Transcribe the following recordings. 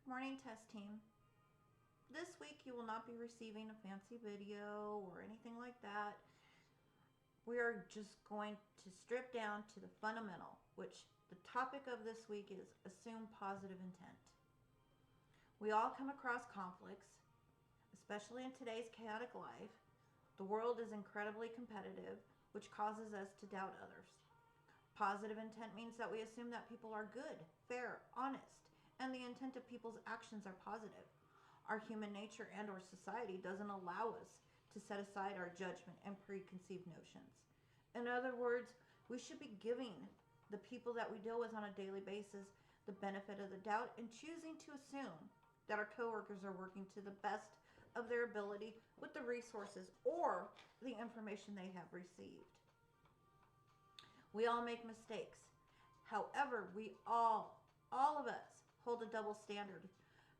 Morning test team. This week you will not be receiving a fancy video or anything like that. We are just going to strip down to the fundamental, which the topic of this week is assume positive intent. We all come across conflicts, especially in today's chaotic life. The world is incredibly competitive, which causes us to doubt others. Positive intent means that we assume that people are good, fair, honest, and the intent of people's actions are positive. Our human nature and or society doesn't allow us to set aside our judgment and preconceived notions. In other words, we should be giving the people that we deal with on a daily basis the benefit of the doubt and choosing to assume that our coworkers are working to the best of their ability with the resources or the information they have received. We all make mistakes. However, we all of us, hold a double standard.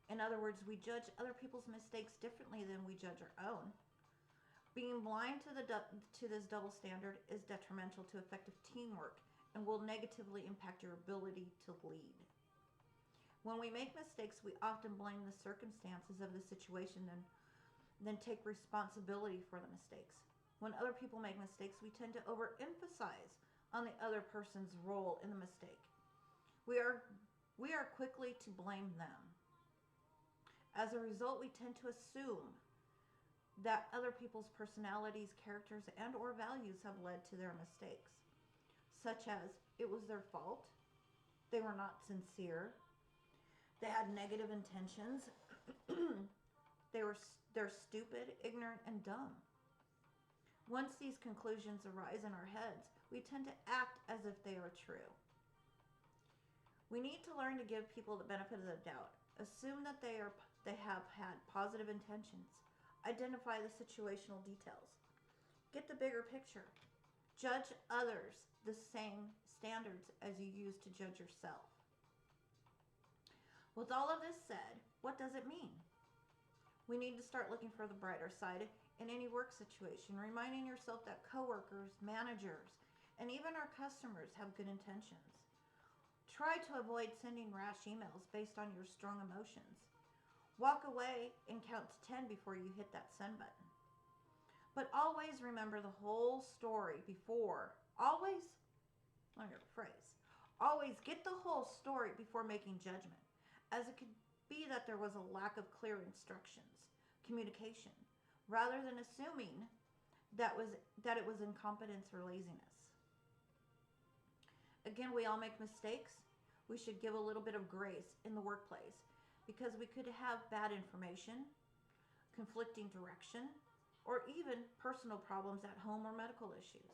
In other words, we judge other people's mistakes differently than we judge our own. Being blind to this double standard is detrimental to effective teamwork and will negatively impact your ability to lead. When we make mistakes, we often blame the circumstances of the situation then take responsibility for the mistakes. When other people make mistakes, we tend to overemphasize on the other person's role in the mistake. We are quickly to blame them. As a result, we tend to assume that other people's personalities, characters, and or values have led to their mistakes, such as it was their fault, they were not sincere, they had negative intentions, they're stupid, ignorant, and dumb. Once these conclusions arise in our heads, we tend to act as if they are true. We need to learn to give people the benefit of the doubt. Assume that they have had positive intentions. Identify the situational details. Get the bigger picture. Judge others the same standards as you use to judge yourself. With all of this said, what does it mean? We need to start looking for the brighter side in any work situation, reminding yourself that coworkers, managers, and even our customers have good intentions. Try to avoid sending rash emails based on your strong emotions. Walk away and count to 10 before you hit that send button. But always remember the whole story before. Always get the whole story before making judgment, as it could be that there was a lack of clear instructions, communication, rather than assuming that it was incompetence or laziness. Again, we all make mistakes. We should give a little bit of grace in the workplace because we could have bad information, conflicting direction, or even personal problems at home or medical issues.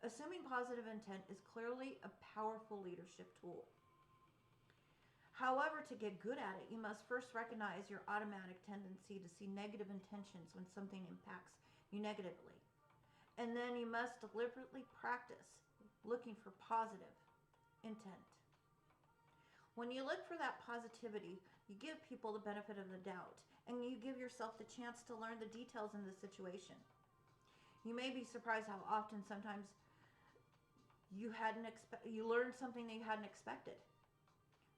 Assuming positive intent is clearly a powerful leadership tool. However, to get good at it, you must first recognize your automatic tendency to see negative intentions when something impacts you negatively. And then you must deliberately practice looking for positive intent. When you look for that positivity, you give people the benefit of the doubt and you give yourself the chance to learn the details in the situation. You may be surprised how often sometimes you learned something that you hadn't expected.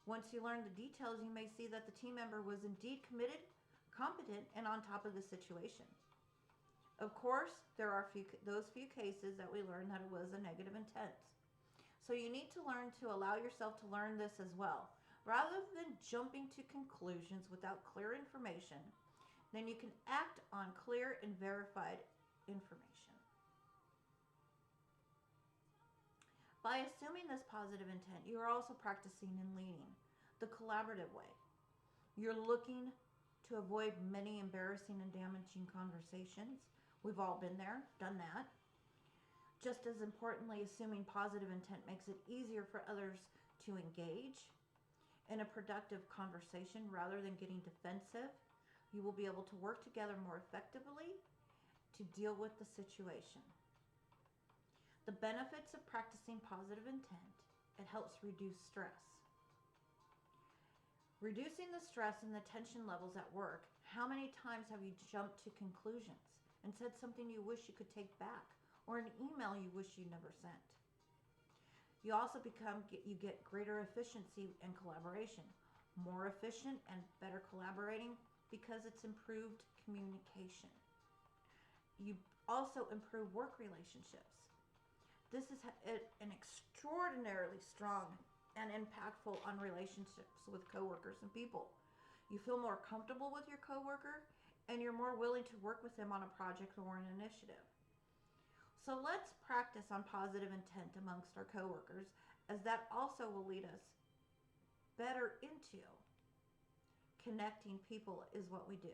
Once you learn the details, you may see that the team member was indeed committed, competent, and on top of the situation. Of course, there are those few cases that we learn that it was a negative intent. So you need to learn to allow yourself to learn this as well. Rather than jumping to conclusions without clear information, then you can act on clear and verified information. By assuming this positive intent, you are also practicing and leading the collaborative way. You're looking to avoid many embarrassing and damaging conversations. We've all been there, done that. Just as importantly, assuming positive intent makes it easier for others to engage in a productive conversation rather than getting defensive. You will be able to work together more effectively to deal with the situation. The benefits of practicing positive intent, it helps reduce stress. Reducing the stress and the tension levels at work. How many times have you jumped to conclusions and said something you wish you could take back, or an email you wish you never sent? You also get greater efficiency and collaboration. more efficient and better collaborating because it's improved communication. You also improve work relationships. This is an extraordinarily strong and impactful on relationships with coworkers and people. You feel more comfortable with your coworker and you're more willing to work with them on a project or an initiative. So let's practice on positive intent amongst our coworkers, as that also will lead us better into connecting people is what we do.